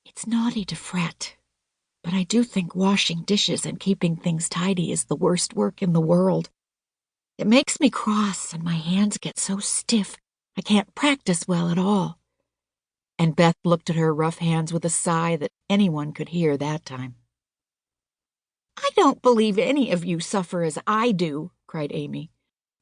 It's naughty to fret, but I do think washing dishes and keeping things tidy is the worst work in the world. It makes me cross, and my hands get so stiff I can't practice well at all." And Beth looked at her rough hands with a sigh that anyone could hear that time. "I don't believe any of you suffer as I do," cried Amy,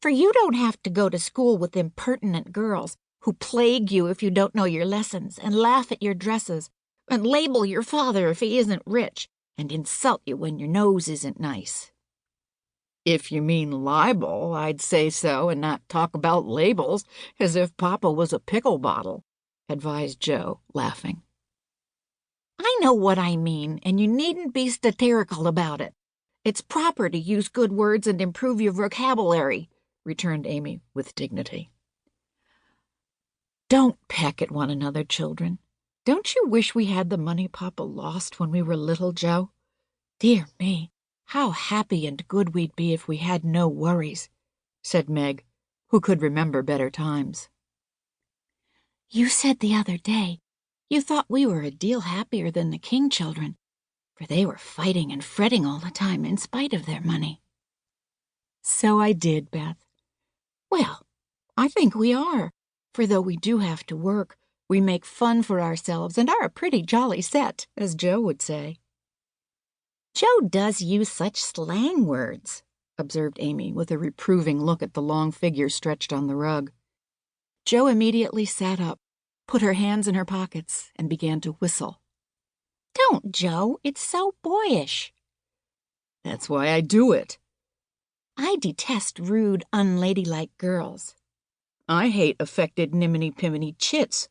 "for you don't have to go to school with impertinent girls who plague you if you don't know your lessons, and laugh at your dresses, and label your father if he isn't rich, and insult you when your nose isn't nice." "If you mean libel, I'd say so and not talk about labels as if Papa was a pickle bottle," advised Joe, laughing. "I know what I mean, and you needn't be satirical about it. It's proper to use good words and improve your vocabulary," returned Amy with dignity. "Don't peck at one another, children. Don't you wish we had the money Papa lost when we were little, Joe? Dear me, how happy and good we'd be if we had no worries," said Meg, who could remember better times. "You said the other day you thought we were a deal happier than the King children, for they were fighting and fretting all the time in spite of their money." "So I did, Beth." "Well, I think we are, for though we do have to work, we make fun for ourselves and are a pretty jolly set, as Joe would say." "Joe does use such slang words," observed Amy, with a reproving look at the long figure stretched on the rug. Joe immediately sat up, put her hands in her pockets, and began to whistle. "Don't, Joe. It's so boyish." "That's why I do it." "I detest rude, unladylike girls." "I hate affected niminy-piminy chits."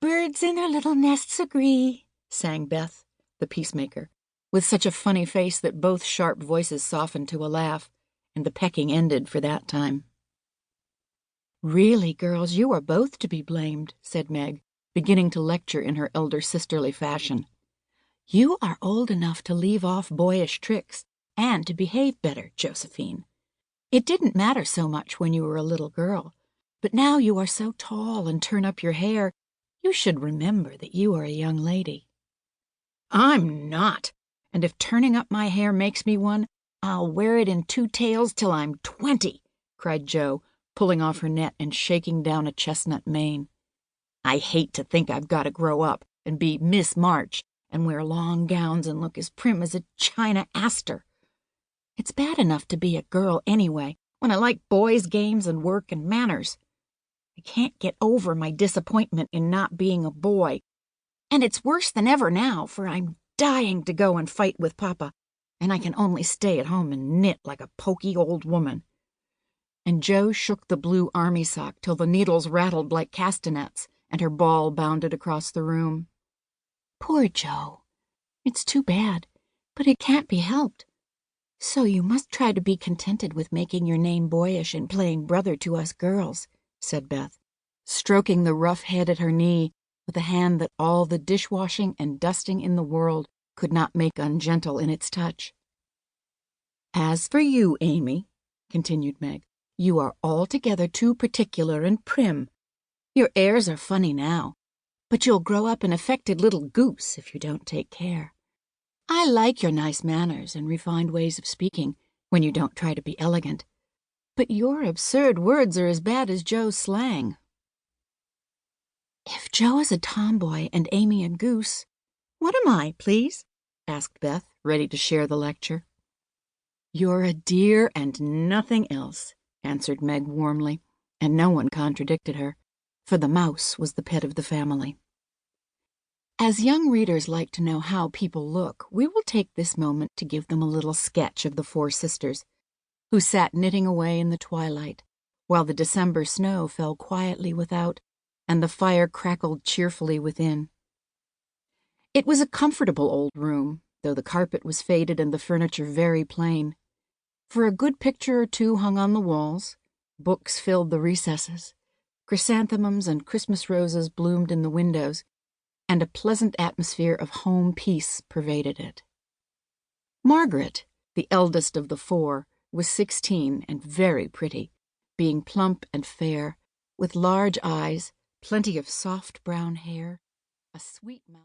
"Birds in their little nests agree," sang Beth, the peacemaker, with such a funny face that both sharp voices softened to a laugh, and the pecking ended for that time. "Really, girls, you are both to be blamed," said Meg, beginning to lecture in her elder sisterly fashion. "You are old enough to leave off boyish tricks and to behave better, Josephine. It didn't matter so much when you were a little girl, but now you are so tall and turn up your hair, you should remember that you are a young lady." "I'm not, and if turning up my hair makes me one, I'll wear it in 2 tails till I'm 20, cried Joe, pulling off her net and shaking down a chestnut mane. "I hate to think I've got to grow up and be Miss March and wear long gowns and look as prim as a china aster. It's bad enough to be a girl anyway, when I like boys' games and work and manners. I can't get over my disappointment in not being a boy, and it's worse than ever now, for I'm dying to go and fight with Papa, and I can only stay at home and knit like a poky old woman." And Joe shook the blue army sock till the needles rattled like castanets, and her ball bounded across the room. "Poor Joe. It's too bad, but it can't be helped. So you must try to be contented with making your name boyish and playing brother to us girls," said Beth, stroking the rough head at her knee with a hand that all the dishwashing and dusting in the world could not make ungentle in its touch. "As for you, Amy," continued Meg, "you are altogether too particular and prim. Your airs are funny now, but you'll grow up an affected little goose if you don't take care. I like your nice manners and refined ways of speaking when you don't try to be elegant, but your absurd words are as bad as Joe's slang." "If Joe is a tomboy and Amy a goose, what am I, please?" asked Beth, ready to share the lecture. "You're a dear and nothing else," answered Meg warmly, and no one contradicted her, for the mouse was the pet of the family. As young readers like to know how people look, we will take this moment to give them a little sketch of the 4 sisters, who sat knitting away in the twilight, while the December snow fell quietly without, and the fire crackled cheerfully within. It was a comfortable old room, though the carpet was faded and the furniture very plain. For a good picture or 2 hung on the walls, books filled the recesses, chrysanthemums and Christmas roses bloomed in the windows, and a pleasant atmosphere of home peace pervaded it. Margaret, the eldest of the 4, was 16 and very pretty, being plump and fair, with large eyes, plenty of soft brown hair, a sweet mouth.